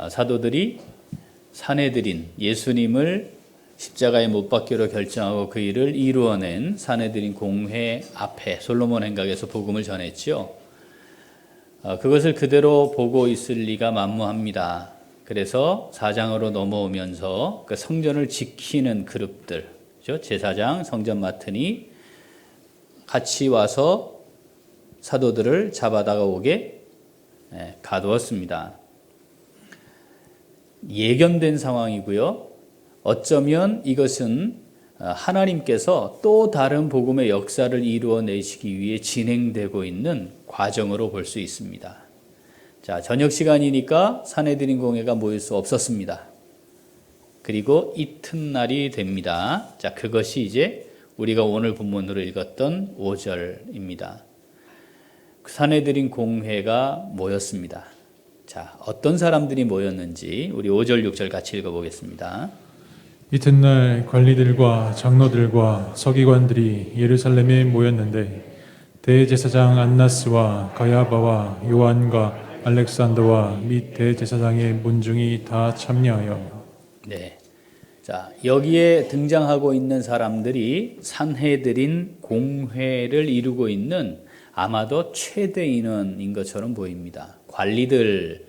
사도들이 산헤드린, 예수님을 십자가에 못 박기로 결정하고 그 일을 이루어낸 산헤드린 공회 앞에 솔로몬 행각에서 복음을 전했죠. 그것을 그대로 보고 있을 리가 만무합니다. 그래서 4장으로 넘어오면서 그 성전을 지키는 그룹들, 제사장, 성전 맡으니 같이 와서 사도들을 잡아다가 오게 가두었습니다. 예견된 상황이고요. 어쩌면 이것은 하나님께서 또 다른 복음의 역사를 이루어내시기 위해 진행되고 있는 과정으로 볼 수 있습니다. 자, 저녁 시간이니까 산헤드린 공회가 모일 수 없었습니다. 그리고 이튿날이 됩니다. 자, 그것이 이제 우리가 오늘 본문으로 읽었던 5절입니다. 산헤드린 공회가 모였습니다. 자, 어떤 사람들이 모였는지 우리 5절, 6절 같이 읽어보겠습니다. 이튿날 관리들과 장로들과 서기관들이 예루살렘에 모였는데 대제사장 안나스와 가야바와 요한과 알렉산더와 및 대제사장의 문중이 다 참여하여. 네. 자, 여기에 등장하고 있는 사람들이 산헤드린 공회를 이루고 있는 아마도 최대 인원인 것처럼 보입니다. 관리들,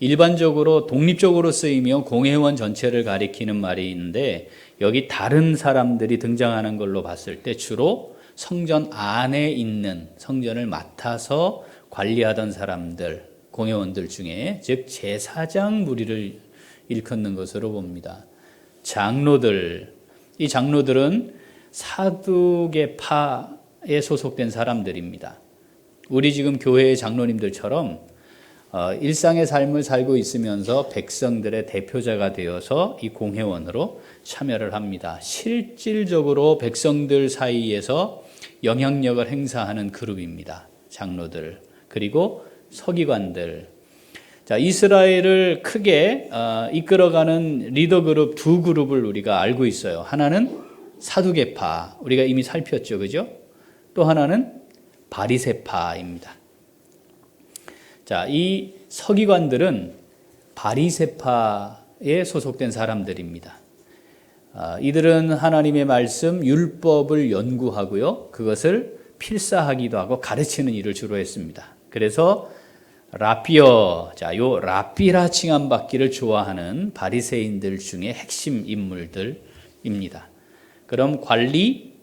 일반적으로 독립적으로 쓰이며 공회원 전체를 가리키는 말이 있는데 여기 다른 사람들이 등장하는 걸로 봤을 때 주로 성전 안에 있는, 성전을 맡아서 관리하던 사람들, 공회원들 중에, 즉 제사장 무리를 일컫는 것으로 봅니다. 장로들, 이 장로들은 사두개파에 소속된 사람들입니다. 우리 지금 교회의 장로님들처럼 일상의 삶을 살고 있으면서 백성들의 대표자가 되어서 이 공회원으로 참여를 합니다. 실질적으로 백성들 사이에서 영향력을 행사하는 그룹입니다. 장로들, 그리고 서기관들. 자, 이스라엘을 크게 이끌어가는 리더 그룹 두 그룹을 우리가 알고 있어요. 하나는 사두개파, 우리가 이미 살폈죠, 그죠? 또 하나는 바리새파입니다. 자, 이 서기관들은 바리새파에 소속된 사람들입니다. 이들은 하나님의 말씀, 율법을 연구하고요, 그것을 필사하기도 하고 가르치는 일을 주로 했습니다. 그래서 라삐어, 자, 요 라삐라 칭함 받기를 좋아하는 바리새인들 중에 핵심 인물들입니다. 그럼 관리,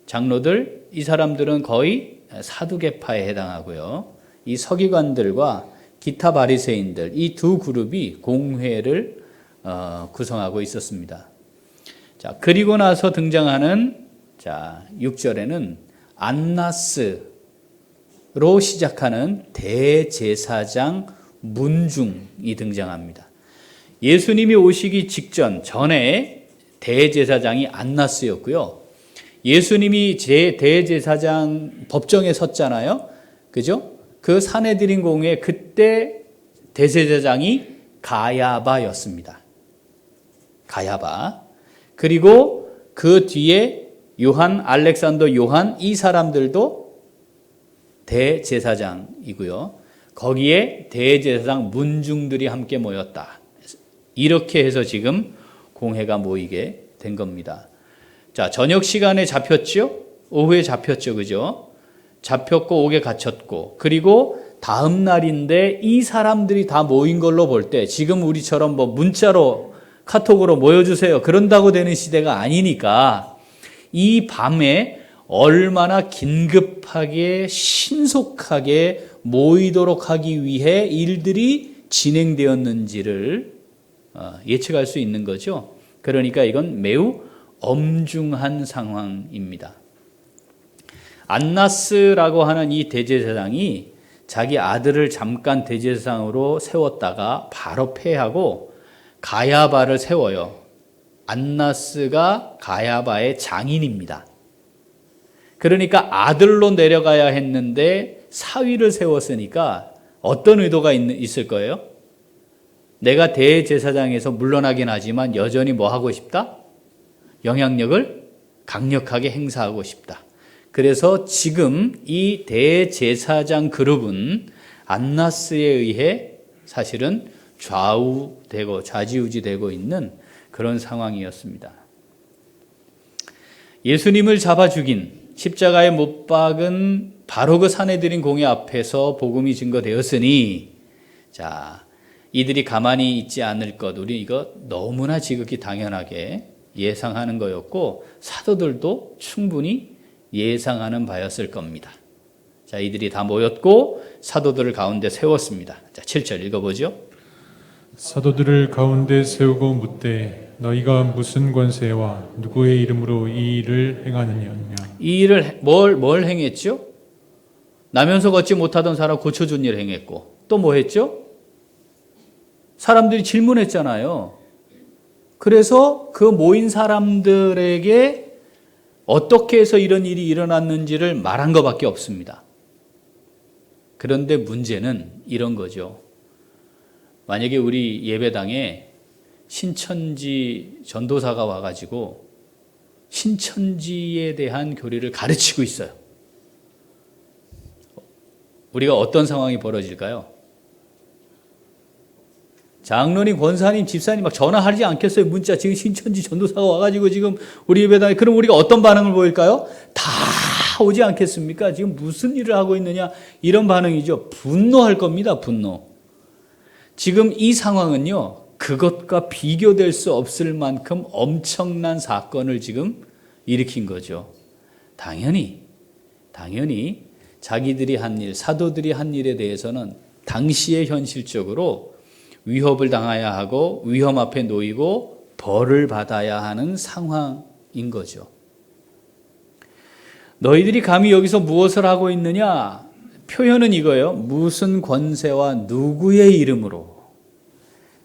장로들, 이 사람들은 거의 사두개파에 해당하고요. 이 서기관들과 기타 바리새인들, 이 두 그룹이 공회를 구성하고 있었습니다. 자, 그리고 나서 등장하는, 자, 6절에는 안나스로 시작하는 대제사장 문중이 등장합니다. 예수님이 오시기 전에 대제사장이 안나스였고요. 예수님이 대제사장 법정에 섰잖아요. 그죠? 그 산헤드린 공회 그때 대제사장이 가야바였습니다. 가야바. 그리고 그 뒤에 요한, 알렉산더 요한, 이 사람들도 대제사장이고요. 거기에 대제사장 문중들이 함께 모였다. 이렇게 해서 지금 공회가 모이게 된 겁니다. 자, 저녁 시간에 잡혔죠? 오후에 잡혔죠, 그죠? 잡혔고 옥에 갇혔고, 그리고 다음 날인데 이 사람들이 다 모인 걸로 볼 때 지금 우리처럼 뭐 문자로 카톡으로 모여주세요 그런다고 되는 시대가 아니니까 이 밤에 얼마나 긴급하게 신속하게 모이도록 하기 위해 일들이 진행되었는지를 예측할 수 있는 거죠. 그러니까 이건 매우 엄중한 상황입니다. 안나스라고 하는 이 대제사장이 자기 아들을 잠깐 대제사장으로 세웠다가 바로 폐하고 가야바를 세워요. 안나스가 가야바의 장인입니다. 그러니까 아들로 내려가야 했는데 사위를 세웠으니까 어떤 의도가 있을 거예요? 내가 대제사장에서 물러나긴 하지만 여전히 뭐 하고 싶다? 영향력을 강력하게 행사하고 싶다. 그래서 지금 이 대제사장 그룹은 안나스에 의해 사실은 좌우되고 좌지우지되고 있는 그런 상황이었습니다. 예수님을 잡아 죽인 십자가에 못 박은 바로 그 산해드린 공회 앞에서 복음이 증거되었으니 자, 이들이 가만히 있지 않을 것, 우리 이거 너무나 지극히 당연하게 예상하는 거였고 사도들도 충분히 예상하는 바였을 겁니다. 자, 이들이 다 모였고 사도들을 가운데 세웠습니다. 자, 7절 읽어보죠. 사도들을 가운데 세우고 묻되 너희가 무슨 권세와 누구의 이름으로 이 일을 행하느냐. 이 일을 뭘 행했죠? 나면서 걷지 못하던 사람 고쳐준 일 행했고 또 뭐 했죠? 사람들이 질문했잖아요. 그래서 그 모인 사람들에게 어떻게 해서 이런 일이 일어났는지를 말한 것밖에 없습니다. 그런데 문제는 이런 거죠. 만약에 우리 예배당에 신천지 전도사가 와가지고 신천지에 대한 교리를 가르치고 있어요. 우리가 어떤 상황이 벌어질까요? 장로님, 권사님, 집사님 막 전화하지 않겠어요? 문자 지금 신천지 전도사가 와가지고 지금 우리 예배당에 그럼 우리가 어떤 반응을 보일까요? 다 오지 않겠습니까? 지금 무슨 일을 하고 있느냐 이런 반응이죠. 분노할 겁니다. 분노. 지금 이 상황은요 그것과 비교될 수 없을 만큼 엄청난 사건을 지금 일으킨 거죠. 당연히 자기들이 한 일, 사도들이 한 일에 대해서는 당시에 현실적으로 위협을 당해야 하고 위험 앞에 놓이고 벌을 받아야 하는 상황인 거죠. 너희들이 감히 여기서 무엇을 하고 있느냐? 표현은 이거예요. 무슨 권세와 누구의 이름으로?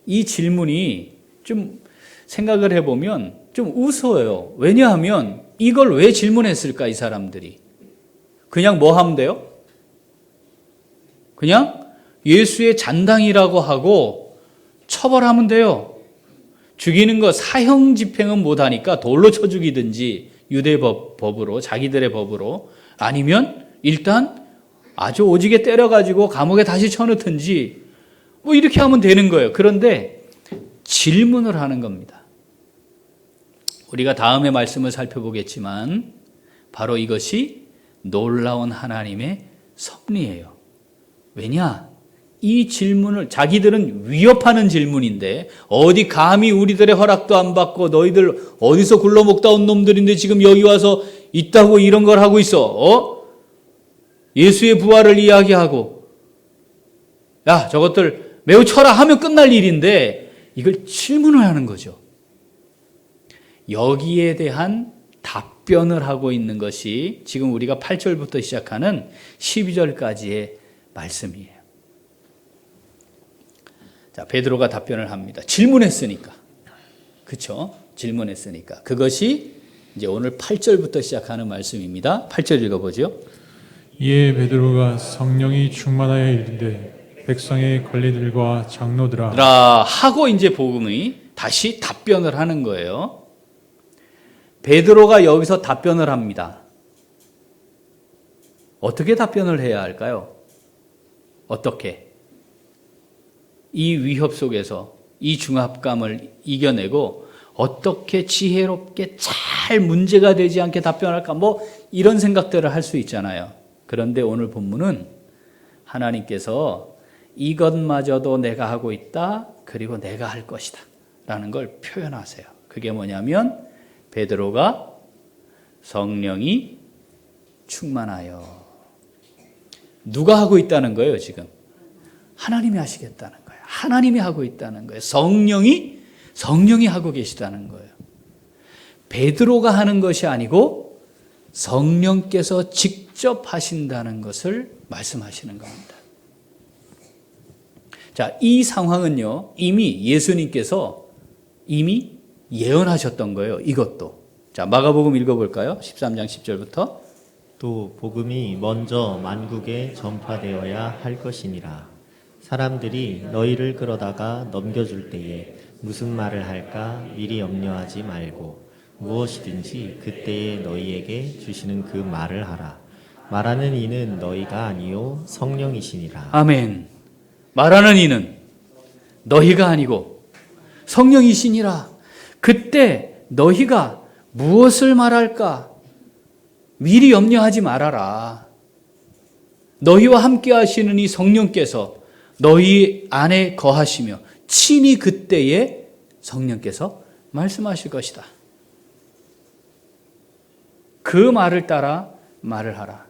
이 질문이 좀 생각을 해보면 좀 우스워요. 왜냐하면 이걸 왜 질문했을까 이 사람들이? 그냥 뭐 하면 돼요? 그냥 예수의 잔당이라고 하고 처벌하면 돼요. 죽이는 거 사형 집행은 못하니까 돌로 쳐 죽이든지 유대 법으로 자기들의 법으로 아니면 일단 아주 오지게 때려가지고 감옥에 다시 쳐넣든지 뭐 이렇게 하면 되는 거예요. 그런데 질문을 하는 겁니다. 우리가 다음에 말씀을 살펴보겠지만 바로 이것이 놀라운 하나님의 섭리예요. 왜냐? 이 질문을 자기들은 위협하는 질문인데 어디 감히 우리들의 허락도 안 받고 너희들 어디서 굴러먹다 온 놈들인데 지금 여기 와서 있다고 이런 걸 하고 있어. 예수의 부활을 이야기하고 야 저것들 매우 쳐라 하면 끝날 일인데 이걸 질문을 하는 거죠. 여기에 대한 답변을 하고 있는 것이 지금 우리가 8절부터 시작하는 12절까지의 말씀이에요. 자, 베드로가 답변을 합니다. 질문했으니까. 그렇죠? 질문했으니까. 그것이 이제 오늘 8절부터 시작하는 말씀입니다. 8절 읽어보죠. 이에 베드로가 성령이 충만하여 이르되 백성의 관리들과 장로들아 하고 이제 복음이 다시 답변을 하는 거예요. 베드로가 여기서 답변을 합니다. 어떻게 답변을 해야 할까요? 어떻게? 이 위협 속에서 이 중압감을 이겨내고 어떻게 지혜롭게 잘 문제가 되지 않게 답변할까? 뭐 이런 생각들을 할 수 있잖아요. 그런데 오늘 본문은 하나님께서 이것마저도 내가 하고 있다. 그리고 내가 할 것이다. 라는 걸 표현하세요. 그게 뭐냐면 베드로가 성령이 충만하여. 누가 하고 있다는 거예요, 지금? 하나님이 하시겠다는 거예요. 하나님이 하고 있다는 거예요. 성령이 하고 계시다는 거예요. 베드로가 하는 것이 아니고 성령께서 직접 하신다는 것을 말씀하시는 겁니다. 자, 이 상황은요, 이미 예수님께서 이미 예언하셨던 거예요. 이것도. 자, 마가복음 읽어볼까요? 13장 10절부터. 또 복음이 먼저 만국에 전파되어야 할 것이니라. 사람들이 너희를 끌어다가 넘겨줄 때에 무슨 말을 할까 미리 염려하지 말고 무엇이든지 그때에 너희에게 주시는 그 말을 하라. 말하는 이는 너희가 아니요 성령이시니라. 아멘. 말하는 이는 너희가 아니고 성령이시니라. 그때 너희가 무엇을 말할까? 미리 염려하지 말아라. 너희와 함께 하시는 이 성령께서 너희 안에 거하시며 친히 그때에 성령께서 말씀하실 것이다. 그 말을 따라 말을 하라.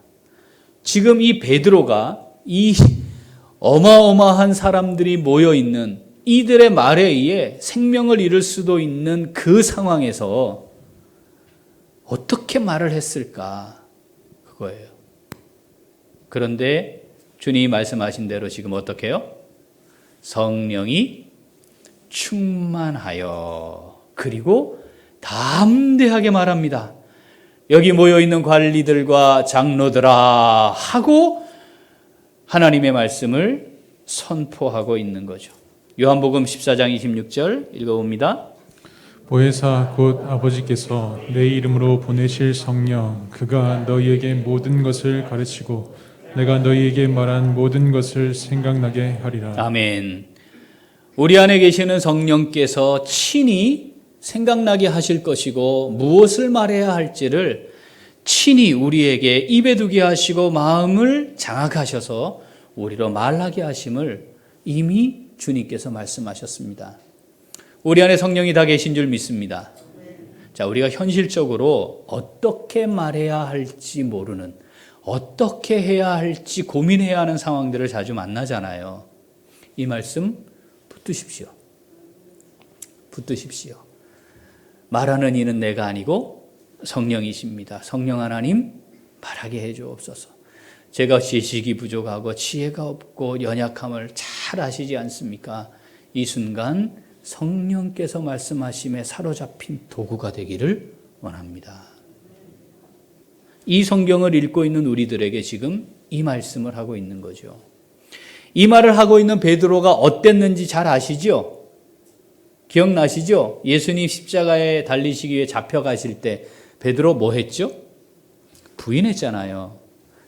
지금 이 베드로가 이 어마어마한 사람들이 모여 있는 이들의 말에 의해 생명을 잃을 수도 있는 그 상황에서 어떻게 말을 했을까? 그거예요. 그런데 주님이 말씀하신 대로 지금 어떻게 해요? 성령이 충만하여 그리고 담대하게 말합니다. 여기 모여있는 관리들과 장로들아 하고 하나님의 말씀을 선포하고 있는 거죠. 요한복음 14장 26절 읽어봅니다. 보혜사 곧 아버지께서 내 이름으로 보내실 성령 그가 너희에게 모든 것을 가르치고 내가 너희에게 말한 모든 것을 생각나게 하리라. 아멘. 우리 안에 계시는 성령께서 친히 생각나게 하실 것이고 무엇을 말해야 할지를 친히 우리에게 입에 두게 하시고 마음을 장악하셔서 우리로 말하게 하심을 이미 주님께서 말씀하셨습니다. 우리 안에 성령이 다 계신 줄 믿습니다. 자, 우리가 현실적으로 어떻게 말해야 할지 모르는, 어떻게 해야 할지 고민해야 하는 상황들을 자주 만나잖아요. 이 말씀 붙드십시오. 붙드십시오. 말하는 이는 내가 아니고 성령이십니다. 성령 하나님 말하게 해 주옵소서. 제가 지식이 부족하고 지혜가 없고 연약함을 잘 아시지 않습니까? 이 순간 성령께서 말씀하심에 사로잡힌 도구가 되기를 원합니다. 이 성경을 읽고 있는 우리들에게 지금 이 말씀을 하고 있는 거죠. 이 말을 하고 있는 베드로가 어땠는지 잘 아시죠? 기억나시죠? 예수님 십자가에 달리시기 위해 잡혀가실 때 베드로 뭐 했죠? 부인했잖아요.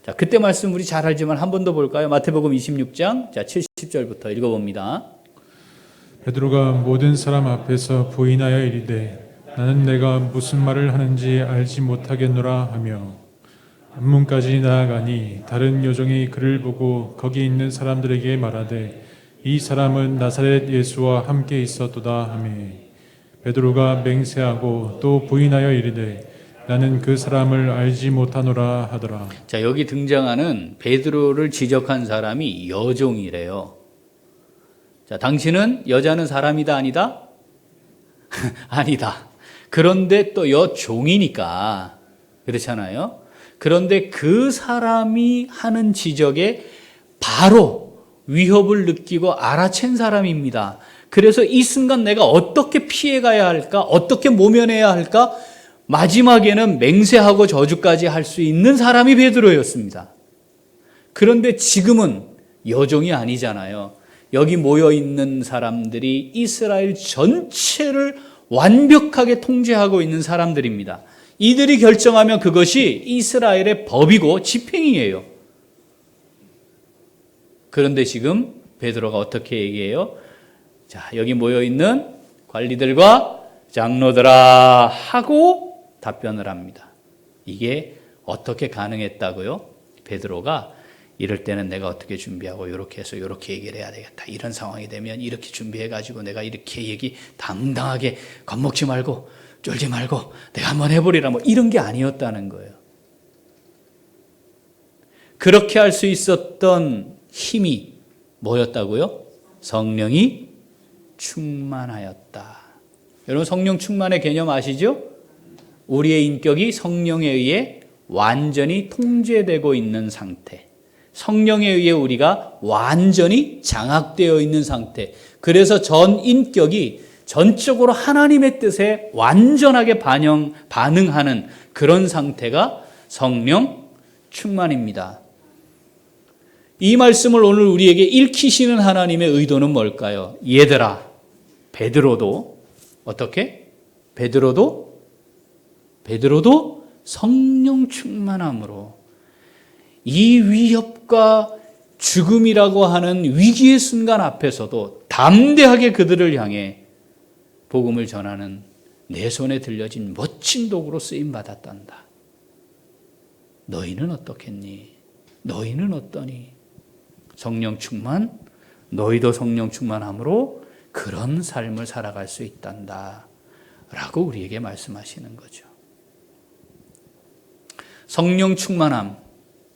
자, 그때 말씀 우리 잘 알지만 한 번 더 볼까요? 마태복음 26장 70절부터 읽어봅니다. 베드로가 모든 사람 앞에서 부인하여 이르되 나는 내가 무슨 말을 하는지 알지 못하겠노라 하며 앞문까지 나아가니 다른 요종이 그를 보고 거기 있는 사람들에게 말하되 이 사람은 나사렛 예수와 함께 있었도다 하며 베드로가 맹세하고 또 부인하여 이르되 나는 그 사람을 알지 못하노라 하더라. 자, 여기 등장하는 베드로를 지적한 사람이 여종이래요. 자, 당신은 여자는 사람이다 아니다? 아니다. 그런데 또 여종이니까 그렇잖아요. 그런데 그 사람이 하는 지적에 바로 위협을 느끼고 알아챈 사람입니다. 그래서 이 순간 내가 어떻게 피해가야 할까? 어떻게 모면해야 할까? 마지막에는 맹세하고 저주까지 할 수 있는 사람이 베드로였습니다. 그런데 지금은 여종이 아니잖아요. 여기 모여있는 사람들이 이스라엘 전체를 완벽하게 통제하고 있는 사람들입니다. 이들이 결정하면 그것이 이스라엘의 법이고 집행이에요. 그런데 지금 베드로가 어떻게 얘기해요? 자, 여기 모여있는 관리들과 장로들아 하고 답변을 합니다. 이게 어떻게 가능했다고요? 베드로가 이럴 때는 내가 어떻게 준비하고 이렇게 해서 이렇게 얘기를 해야 되겠다. 이런 상황이 되면 이렇게 준비해가지고 내가 이렇게 얘기 당당하게 겁먹지 말고 쫄지 말고 내가 한번 해보리라 뭐 이런 게 아니었다는 거예요. 그렇게 할 수 있었던 힘이 뭐였다고요? 성령이 충만하였다. 여러분 성령 충만의 개념 아시죠? 우리의 인격이 성령에 의해 완전히 통제되고 있는 상태. 성령에 의해 우리가 완전히 장악되어 있는 상태. 그래서 전 인격이 전적으로 하나님의 뜻에 완전하게 반응하는 그런 상태가 성령 충만입니다. 이 말씀을 오늘 우리에게 읽히시는 하나님의 의도는 뭘까요? 얘들아, 베드로도 어떻게? 베드로도 성령 충만함으로 이 위협과 죽음이라고 하는 위기의 순간 앞에서도 담대하게 그들을 향해 복음을 전하는 내 손에 들려진 멋진 도구로 쓰임받았단다. 너희는 어떻겠니? 너희는 어떠니? 성령 충만, 너희도 성령 충만함으로 그런 삶을 살아갈 수 있단다 라고 우리에게 말씀하시는 거죠. 성령 충만함,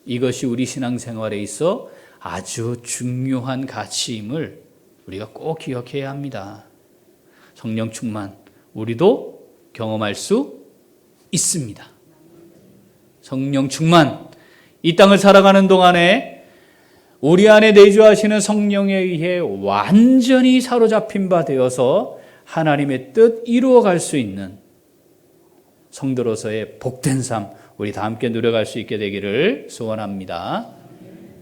이것이 우리 신앙생활에 있어 아주 중요한 가치임을 우리가 꼭 기억해야 합니다. 성령 충만, 우리도 경험할 수 있습니다. 성령 충만, 이 땅을 살아가는 동안에 우리 안에 내주하시는 성령에 의해 완전히 사로잡힌 바 되어서 하나님의 뜻 이루어갈 수 있는 성도로서의 복된 삶, 우리 다 함께 누려갈 수 있게 되기를 소원합니다.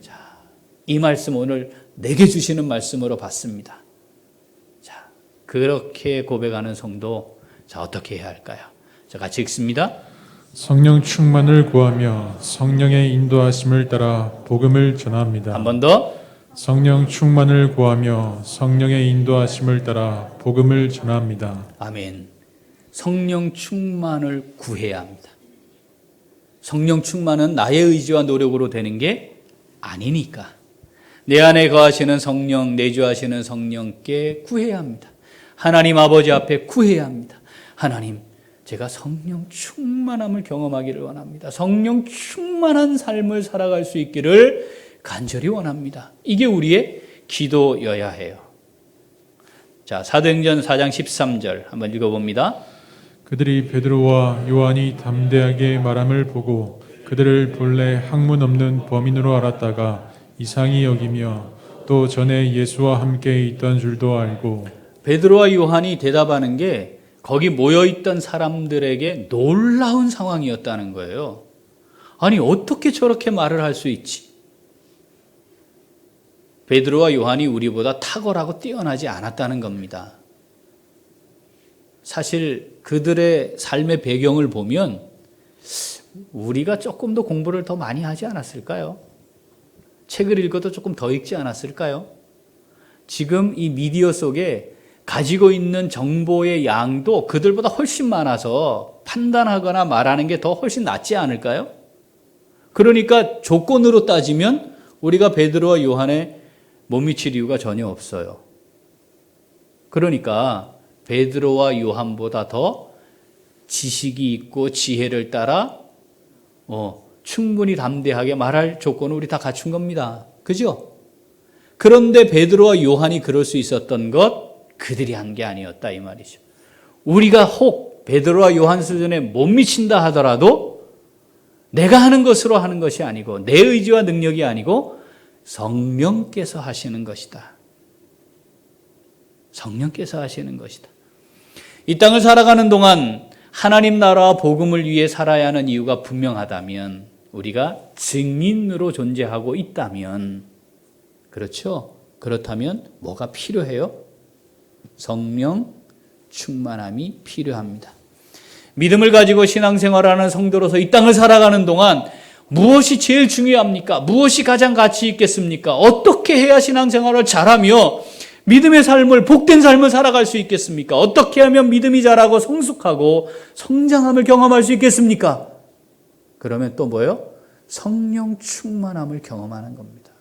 자, 이 말씀 오늘 내게 주시는 말씀으로 받습니다. 자, 그렇게 고백하는 성도, 자, 어떻게 해야 할까요? 자, 같이 읽습니다. 성령 충만을 구하며 성령의 인도하심을 따라 복음을 전합니다. 한 번 더. 성령 충만을 구하며 성령의 인도하심을 따라 복음을 전합니다. 아멘. 성령 충만을 구해야 합니다. 성령 충만은 나의 의지와 노력으로 되는 게 아니니까 내 안에 거하시는 성령, 내주하시는 성령께 구해야 합니다. 하나님 아버지 앞에 구해야 합니다. 하나님, 제가 성령 충만함을 경험하기를 원합니다. 성령 충만한 삶을 살아갈 수 있기를 간절히 원합니다. 이게 우리의 기도여야 해요. 자, 사도행전 4장 13절 한번 읽어봅니다. 그들이 베드로와 요한이 담대하게 말함을 보고 그들을 본래 학문 없는 범인으로 알았다가 이상히 여기며 또 전에 예수와 함께 있던 줄도 알고. 베드로와 요한이 대답하는 게 거기 모여있던 사람들에게 놀라운 상황이었다는 거예요. 아니, 어떻게 저렇게 말을 할 수 있지? 베드로와 요한이 우리보다 탁월하고 뛰어나지 않았다는 겁니다. 사실 그들의 삶의 배경을 보면 우리가 조금 더 공부를 더 많이 하지 않았을까요? 책을 읽어도 조금 더 읽지 않았을까요? 지금 이 미디어 속에 가지고 있는 정보의 양도 그들보다 훨씬 많아서 판단하거나 말하는 게 더 훨씬 낫지 않을까요? 그러니까 조건으로 따지면 우리가 베드로와 요한에 못 미칠 이유가 전혀 없어요. 그러니까 베드로와 요한보다 더 지식이 있고 지혜를 따라 충분히 담대하게 말할 조건을 우리 다 갖춘 겁니다. 그죠? 그런데 베드로와 요한이 그럴 수 있었던 것 그들이 한 게 아니었다 이 말이죠. 우리가 혹 베드로와 요한 수준에 못 미친다 하더라도 내가 하는 것으로 하는 것이 아니고 내 의지와 능력이 아니고 성령께서 하시는 것이다. 성령께서 하시는 것이다. 이 땅을 살아가는 동안 하나님 나라와 복음을 위해 살아야 하는 이유가 분명하다면, 우리가 증인으로 존재하고 있다면, 그렇죠? 그렇다면 뭐가 필요해요? 성령 충만함이 필요합니다. 믿음을 가지고 신앙생활하는 성도로서 이 땅을 살아가는 동안 무엇이 제일 중요합니까? 무엇이 가장 가치 있겠습니까? 어떻게 해야 신앙생활을 잘하며 믿음의 삶을, 복된 삶을 살아갈 수 있겠습니까? 어떻게 하면 믿음이 자라고 성숙하고 성장함을 경험할 수 있겠습니까? 그러면 또 뭐예요? 성령 충만함을 경험하는 겁니다.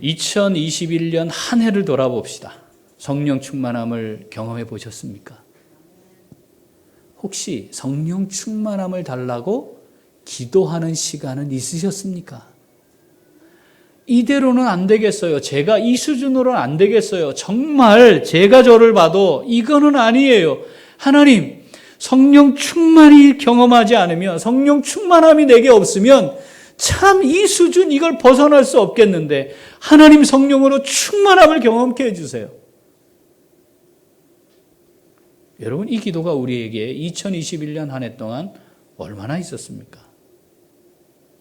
2021년 한 해를 돌아봅시다. 성령 충만함을 경험해 보셨습니까? 혹시 성령 충만함을 달라고 기도하는 시간은 있으셨습니까? 이대로는 안 되겠어요. 제가 이 수준으로는 안 되겠어요. 정말 제가 저를 봐도 이거는 아니에요. 하나님, 성령 충만히 경험하지 않으면, 성령 충만함이 내게 없으면 참 이 수준 이걸 벗어날 수 없겠는데 하나님 성령으로 충만함을 경험케 해주세요. 여러분, 이 기도가 우리에게 2021년 한 해 동안 얼마나 있었습니까?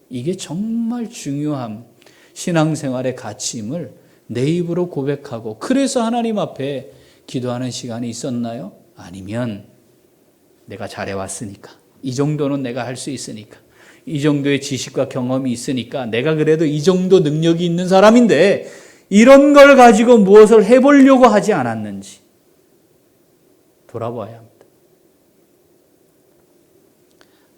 이게 정말 중요한 신앙생활의 가치임을 내 입으로 고백하고, 그래서 하나님 앞에 기도하는 시간이 있었나요? 아니면 내가 잘해왔으니까, 이 정도는 내가 할 수 있으니까, 이 정도의 지식과 경험이 있으니까 내가 그래도 이 정도 능력이 있는 사람인데 이런 걸 가지고 무엇을 해보려고 하지 않았는지 돌아봐야 합니다.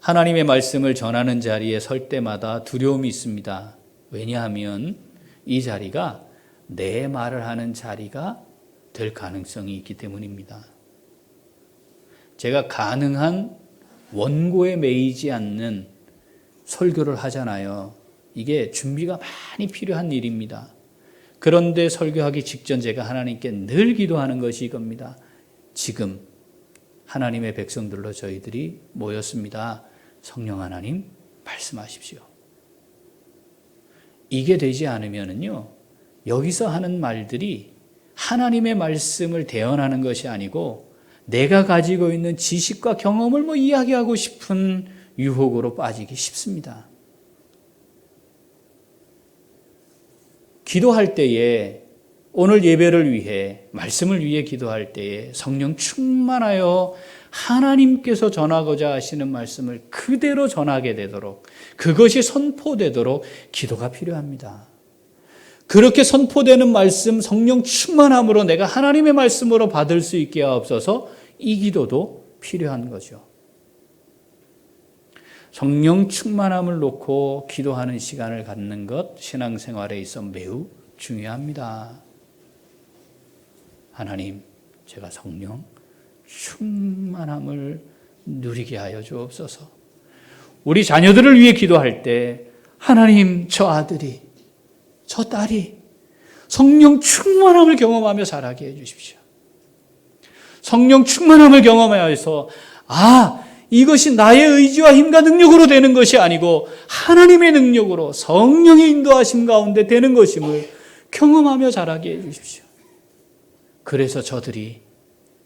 하나님의 말씀을 전하는 자리에 설 때마다 두려움이 있습니다. 왜냐하면 이 자리가 내 말을 하는 자리가 될 가능성이 있기 때문입니다. 제가 가능한 원고에 매이지 않는 설교를 하잖아요. 이게 준비가 많이 필요한 일입니다. 그런데 설교하기 직전 제가 하나님께 늘 기도하는 것이 이겁니다. 지금 하나님의 백성들로 저희들이 모였습니다. 성령 하나님 말씀하십시오. 이게 되지 않으면요, 여기서 하는 말들이 하나님의 말씀을 대언하는 것이 아니고 내가 가지고 있는 지식과 경험을 이야기하고 싶은 유혹으로 빠지기 쉽습니다. 기도할 때에 오늘 예배를 위해 말씀을 위해 기도할 때에 성령 충만하여 하나님께서 전하고자 하시는 말씀을 그대로 전하게 되도록 그것이 선포되도록 기도가 필요합니다. 그렇게 선포되는 말씀 성령 충만함으로 내가 하나님의 말씀으로 받을 수 있게 하옵소서 이 기도도 필요한 거죠. 성령 충만함을 놓고 기도하는 시간을 갖는 것 신앙생활에 있어 매우 중요합니다. 하나님, 제가 성령 충만함을 누리게 하여 주옵소서. 우리 자녀들을 위해 기도할 때 하나님, 저 아들이, 저 딸이 성령 충만함을 경험하며 자라게 해 주십시오. 성령 충만함을 경험하여서 이것이 나의 의지와 힘과 능력으로 되는 것이 아니고 하나님의 능력으로 성령의 인도하심 가운데 되는 것임을 경험하며 자라게 해 주십시오. 그래서 저들이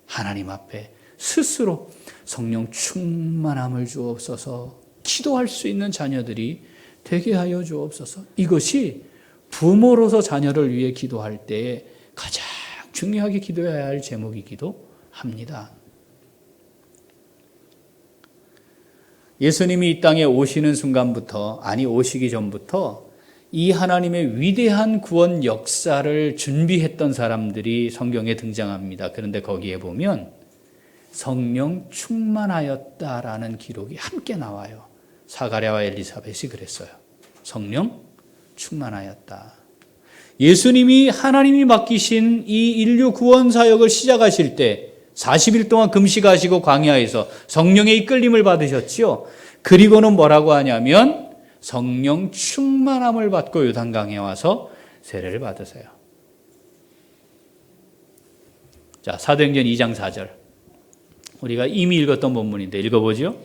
하나님 앞에 스스로 성령 충만함을 주옵소서 기도할 수 있는 자녀들이 되게 하여 주옵소서. 이것이 부모로서 자녀를 위해 기도할 때 가장 중요하게 기도해야 할 제목이기도 합니다. 예수님이 이 땅에 오시는 순간부터, 오시기 전부터 이 하나님의 위대한 구원 역사를 준비했던 사람들이 성경에 등장합니다. 그런데 거기에 보면 성령 충만하였다라는 기록이 함께 나와요. 사가랴와 엘리사벳이 그랬어요. 성령 충만하였다. 예수님이 하나님이 맡기신 이 인류 구원 사역을 시작하실 때 40일 동안 금식하시고 광야에서 성령의 이끌림을 받으셨지요. 그리고는 뭐라고 하냐면 성령 충만함을 받고 요단강에 와서 세례를 받으세요. 자, 사도행전 2장 4절. 우리가 이미 읽었던 본문인데 읽어보죠.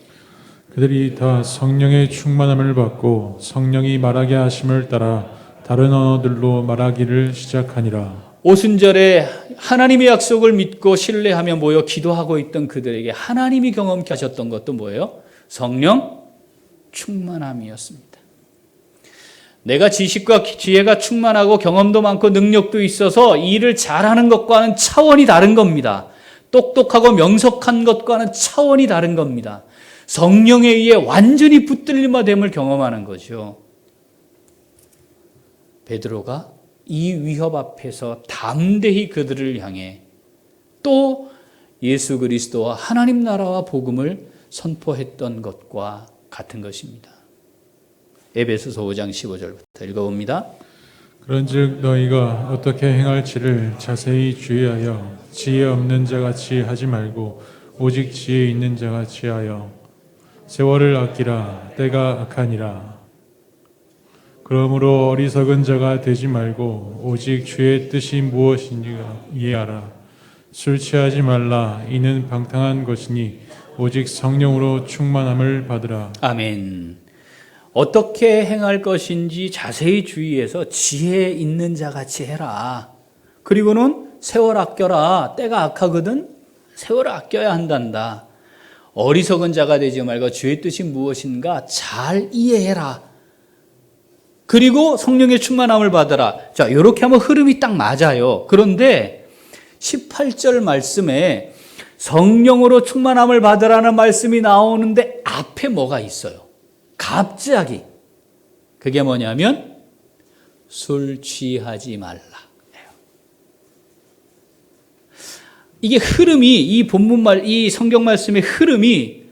그들이 다 성령의 충만함을 받고 성령이 말하게 하심을 따라 다른 언어들로 말하기를 시작하니라. 오순절에 하나님의 약속을 믿고 신뢰하며 모여 기도하고 있던 그들에게 하나님이 경험케 하셨던 것도 뭐예요? 성령 충만함이었습니다. 내가 지식과 지혜가 충만하고 경험도 많고 능력도 있어서 일을 잘하는 것과는 차원이 다른 겁니다. 똑똑하고 명석한 것과는 차원이 다른 겁니다. 성령에 의해 완전히 붙들림화됨을 경험하는 거죠. 베드로가 이 위협 앞에서 담대히 그들을 향해 또 예수 그리스도와 하나님 나라와 복음을 선포했던 것과 같은 것입니다. 에베소서 5장 15절부터 읽어봅니다. 그런즉 너희가 어떻게 행할지를 자세히 주의하여 지혜 없는 자같이 하지 말고 오직 지혜 있는 자같이 하여 세월을 아끼라. 때가 악하니라. 그러므로 어리석은 자가 되지 말고 오직 주의 뜻이 무엇인지 이해하라. 술 취하지 말라. 이는 방탕한 것이니 오직 성령으로 충만함을 받으라. 아멘. 어떻게 행할 것인지 자세히 주의해서 지혜 있는 자같이 해라. 그리고는 세월 아껴라. 때가 악하거든 세월을 아껴야 한단다. 어리석은 자가 되지 말고 주의 뜻이 무엇인가 잘 이해해라. 그리고 성령의 충만함을 받아라. 자, 이렇게 하면 흐름이 딱 맞아요. 그런데 18절 말씀에 성령으로 충만함을 받으라는 말씀이 나오는데 앞에 뭐가 있어요? 갑자기. 그게 뭐냐면 술 취하지 말라. 이게 흐름이, 이 본문 이 성경 말씀의 흐름이,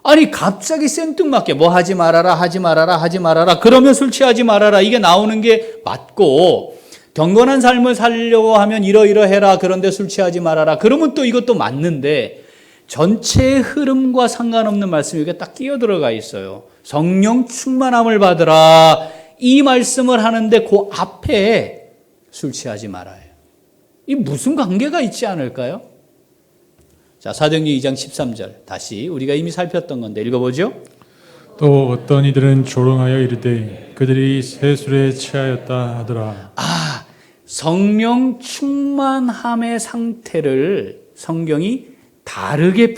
아니 갑자기 생뚱맞게 뭐 하지 말아라, 하지 말아라, 하지 말아라, 그러면 술 취하지 말아라, 이게 나오는 게 맞고, 경건한 삶을 살려고 하면 이러이러해라, 그런데 술 취하지 말아라, 그러면 또 이것도 맞는데 전체의 흐름과 상관없는 말씀이 이게 딱 끼어 들어가 있어요. 성령 충만함을 받으라, 이 말씀을 하는데 그 앞에 술 취하지 말아요. 이 무슨 관계가 있지 않을까요? 자, 사도행전 2장 13절 다시 우리가 이미 살폈던 건데 읽어보죠. 또 어떤 이들은 조롱하여 이르되 그들이 새 술에 취하였다 하더라. 성령 충만함의 상태를 성경이 다르게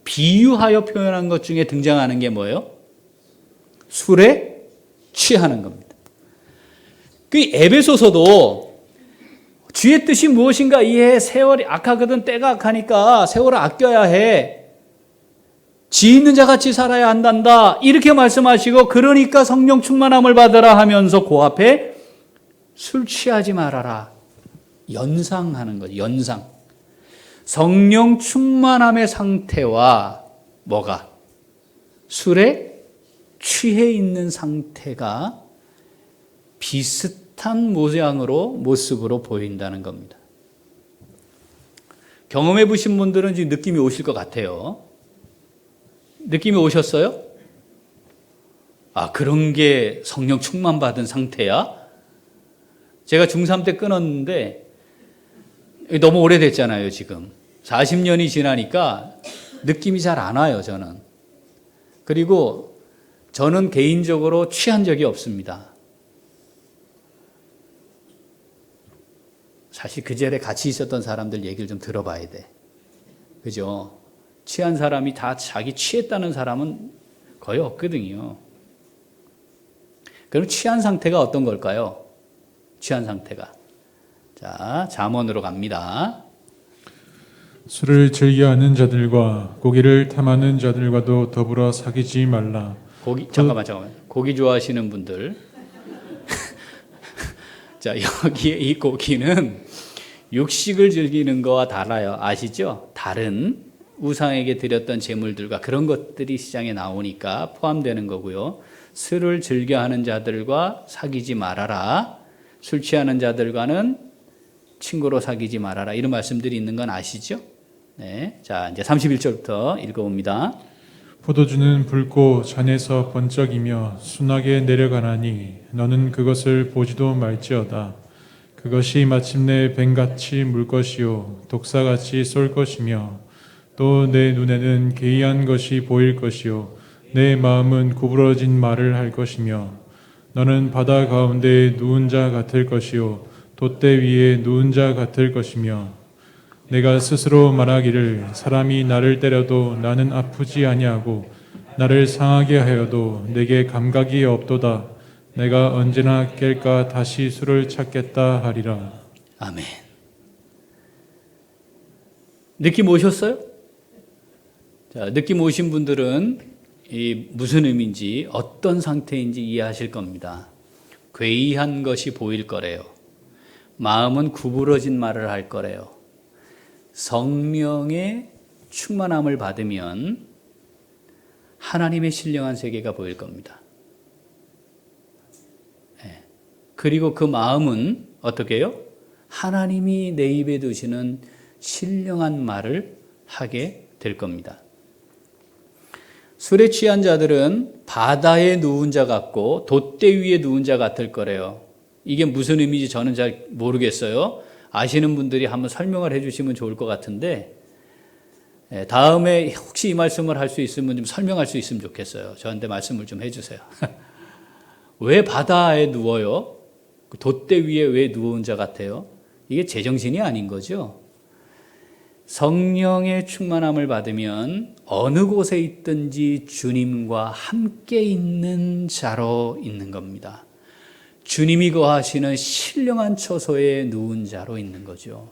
비유하여 표현한 것 중에 등장하는 게 뭐예요? 술에 취하는 겁니다. 그 에베소서도 주의 뜻이 무엇인가 이해해. 세월이 악하거든, 때가 악하니까 세월을 아껴야 해. 지 있는 자같이 살아야 한단다. 이렇게 말씀하시고, 그러니까 성령 충만함을 받으라 하면서 그 앞에 술 취하지 말아라. 연상하는 거죠. 연상. 성령 충만함의 상태와 뭐가? 술에 취해 있는 상태가 비슷한 모습으로 보인다는 겁니다. 경험해 보신 분들은 지금 느낌이 오실 것 같아요. 느낌이 오셨어요? 아, 그런 게 성령 충만 받은 상태야? 제가 중3 때 끊었는데 너무 오래됐잖아요, 지금. 40년이 지나니까 느낌이 잘 안 와요, 저는. 그리고 저는 개인적으로 취한 적이 없습니다. 사실 그 자리에 같이 있었던 사람들 얘기를 좀 들어봐야 돼. 그죠? 취한 사람이 다 자기 취했다는 사람은 거의 없거든요. 그럼 취한 상태가 어떤 걸까요? 취한 상태가. 자, 잠언으로 갑니다. 술을 즐겨하는 자들과 고기를 탐하는 자들과도 더불어 사귀지 말라. 잠깐만. 고기 좋아하시는 분들. 자, 여기에 이 고기는 육식을 즐기는 거와 달라요. 아시죠? 다른 우상에게 드렸던 제물들과 그런 것들이 시장에 나오니까 포함되는 거고요. 술을 즐겨하는 자들과 사귀지 말아라. 술 취하는 자들과는 친구로 사귀지 말아라. 이런 말씀들이 있는 건 아시죠? 네. 자, 이제 31절부터 읽어봅니다. 포도주는 붉고 잔에서 번쩍이며 순하게 내려가나니 너는 그것을 보지도 말지어다. 그것이 마침내 뱀같이 물 것이요 독사같이 쏠 것이며 또 내 눈에는 괴이한 것이 보일 것이요 내 마음은 구부러진 말을 할 것이며 너는 바다 가운데 누운 자 같을 것이요 돛대 위에 누운 자 같을 것이며 내가 스스로 말하기를 사람이 나를 때려도 나는 아프지 아니하고 나를 상하게 하여도 내게 감각이 없도다. 내가 언제나 깰까 다시 술을 찾겠다 하리라. 아멘. 느낌 오셨어요? 자, 느낌 오신 분들은 이 무슨 의미인지 어떤 상태인지 이해하실 겁니다. 괴이한 것이 보일 거래요. 마음은 구부러진 말을 할 거래요. 성령의 충만함을 받으면 하나님의 신령한 세계가 보일 겁니다. 네. 그리고 그 마음은 어떻게 해요? 하나님이 내 입에 두시는 신령한 말을 하게 될 겁니다. 술에 취한 자들은 바다에 누운 자 같고 돛대 위에 누운 자 같을 거래요. 이게 무슨 의미인지 저는 잘 모르겠어요. 아시는 분들이 한번 설명을 해주시면 좋을 것 같은데 다음에 혹시 이 말씀을 할 수 있으면 좀 설명할 수 있으면 좋겠어요. 저한테 말씀을 좀 해주세요. 왜 바다에 누워요? 돛대 위에 왜 누운 자 같아요? 이게 제정신이 아닌 거죠. 성령의 충만함을 받으면 어느 곳에 있든지 주님과 함께 있는 자로 있는 겁니다. 주님이 거하시는 신령한 처소에 누운 자로 있는 거죠.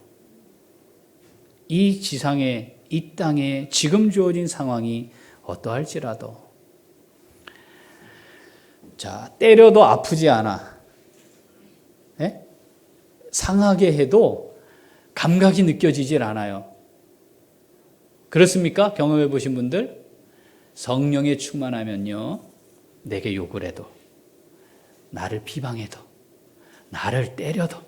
이 지상에, 이 땅에 지금 주어진 상황이 어떠할지라도 자, 때려도 아프지 않아. 예? 상하게 해도 감각이 느껴지질 않아요. 그렇습니까? 경험해 보신 분들? 성령에 충만하면요, 내게 욕을 해도, 나를 비방해도, 나를 때려도,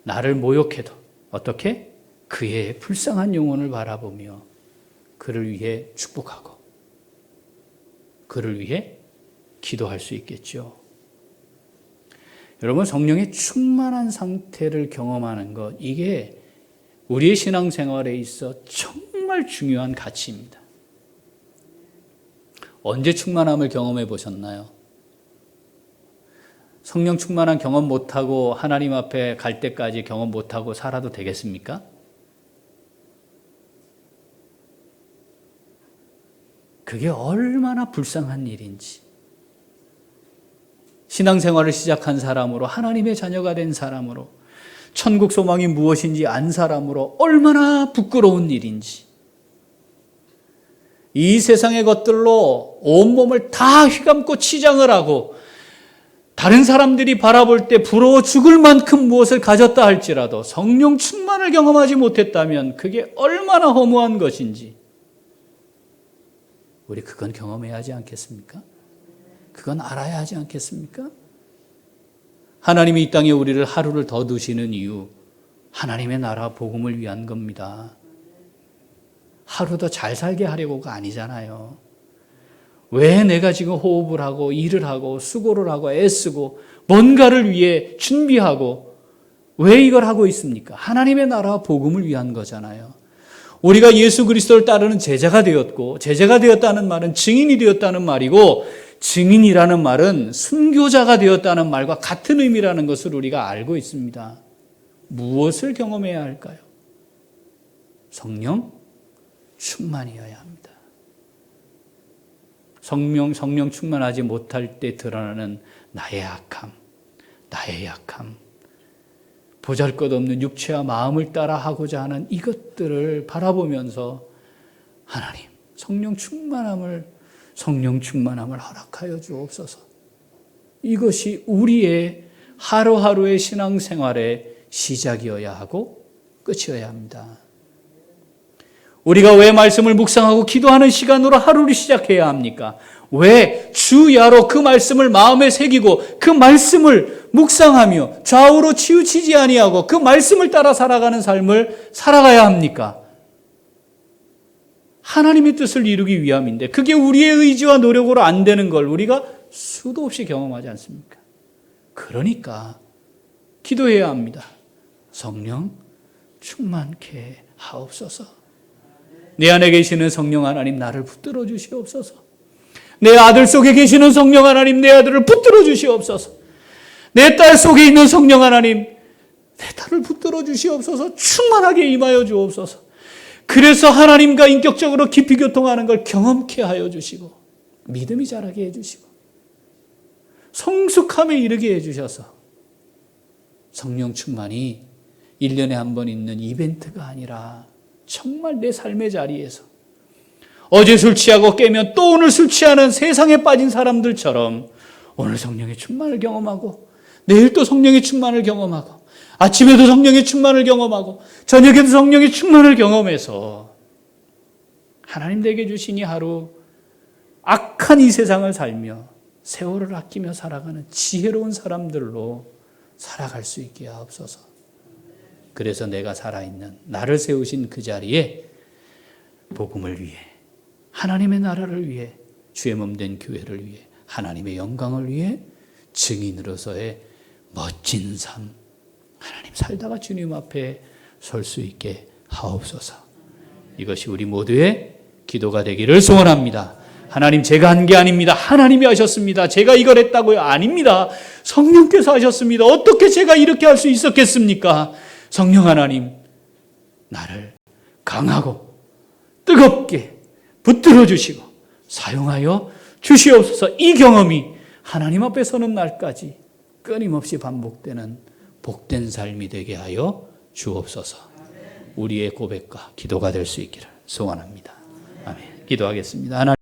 나를 모욕해도 어떻게? 그의 불쌍한 영혼을 바라보며 그를 위해 축복하고 그를 위해 기도할 수 있겠죠. 여러분, 성령의 충만한 상태를 경험하는 것, 이게 우리의 신앙생활에 있어 정말 중요한 가치입니다. 언제 충만함을 경험해 보셨나요? 성령 충만한 경험 못하고 하나님 앞에 갈 때까지 경험 못하고 살아도 되겠습니까? 그게 얼마나 불쌍한 일인지. 신앙생활을 시작한 사람으로, 하나님의 자녀가 된 사람으로, 천국 소망이 무엇인지 안 사람으로 얼마나 부끄러운 일인지. 이 세상의 것들로 온몸을 다 휘감고 치장을 하고 다른 사람들이 바라볼 때 부러워 죽을 만큼 무엇을 가졌다 할지라도 성령 충만을 경험하지 못했다면 그게 얼마나 허무한 것인지 우리 그건 경험해야 하지 않겠습니까? 그건 알아야 하지 않겠습니까? 하나님이 이 땅에 우리를 하루를 더 두시는 이유, 하나님의 나라 복음을 위한 겁니다. 하루 더 잘 살게 하려고가 아니잖아요. 왜 내가 지금 호흡을 하고 일을 하고 수고를 하고 애쓰고 뭔가를 위해 준비하고 왜 이걸 하고 있습니까? 하나님의 나라 복음을 위한 거잖아요. 우리가 예수 그리스도를 따르는 제자가 되었고, 제자가 되었다는 말은 증인이 되었다는 말이고, 증인이라는 말은 순교자가 되었다는 말과 같은 의미라는 것을 우리가 알고 있습니다. 무엇을 경험해야 할까요? 성령 충만이어야 합니다. 성령 충만하지 못할 때 드러나는 나의 약함, 보잘것없는 육체와 마음을 따라 하고자 하는 이것들을 바라보면서 하나님, 성령 충만함을 허락하여 주옵소서. 이것이 우리의 하루하루의 신앙생활의 시작이어야 하고 끝이어야 합니다. 우리가 왜 말씀을 묵상하고 기도하는 시간으로 하루를 시작해야 합니까? 왜 주야로 그 말씀을 마음에 새기고 그 말씀을 묵상하며 좌우로 치우치지 아니하고 그 말씀을 따라 살아가는 삶을 살아가야 합니까? 하나님의 뜻을 이루기 위함인데 그게 우리의 의지와 노력으로 안 되는 걸 우리가 수도 없이 경험하지 않습니까? 그러니까 기도해야 합니다. 성령 충만케 하옵소서. 내 안에 계시는 성령 하나님, 나를 붙들어 주시옵소서. 내 아들 속에 계시는 성령 하나님, 내 아들을 붙들어 주시옵소서. 내 딸 속에 있는 성령 하나님, 내 딸을 붙들어 주시옵소서. 충만하게 임하여 주옵소서. 그래서 하나님과 인격적으로 깊이 교통하는 걸 경험케 하여 주시고 믿음이 자라게 해주시고 성숙함에 이르게 해주셔서 성령 충만이 1년에 한 번 있는 이벤트가 아니라 정말 내 삶의 자리에서 어제 술 취하고 깨면 또 오늘 술 취하는 세상에 빠진 사람들처럼 오늘 성령의 충만을 경험하고 내일 또 성령의 충만을 경험하고 아침에도 성령의 충만을 경험하고 저녁에도 성령의 충만을 경험해서 하나님 내게 주신 이 하루 악한 이 세상을 살며 세월을 아끼며 살아가는 지혜로운 사람들로 살아갈 수 있게 하옵소서. 그래서 내가 살아있는 나를 세우신 그 자리에 복음을 위해 하나님의 나라를 위해 주의 몸된 교회를 위해 하나님의 영광을 위해 증인으로서의 멋진 삶 하나님 살다가 주님 앞에 설 수 있게 하옵소서. 이것이 우리 모두의 기도가 되기를 소원합니다. 하나님, 제가 한 게 아닙니다. 하나님이 하셨습니다. 제가 이걸 했다고요? 아닙니다. 성령께서 하셨습니다. 어떻게 제가 이렇게 할 수 있었겠습니까? 성령 하나님, 나를 강하고 뜨겁게 붙들어 주시고 사용하여 주시옵소서. 이 경험이 하나님 앞에 서는 날까지 끊임없이 반복되는 복된 삶이 되게 하여 주옵소서. 우리의 고백과 기도가 될 수 있기를 소원합니다. 아멘. 기도하겠습니다. 하나님.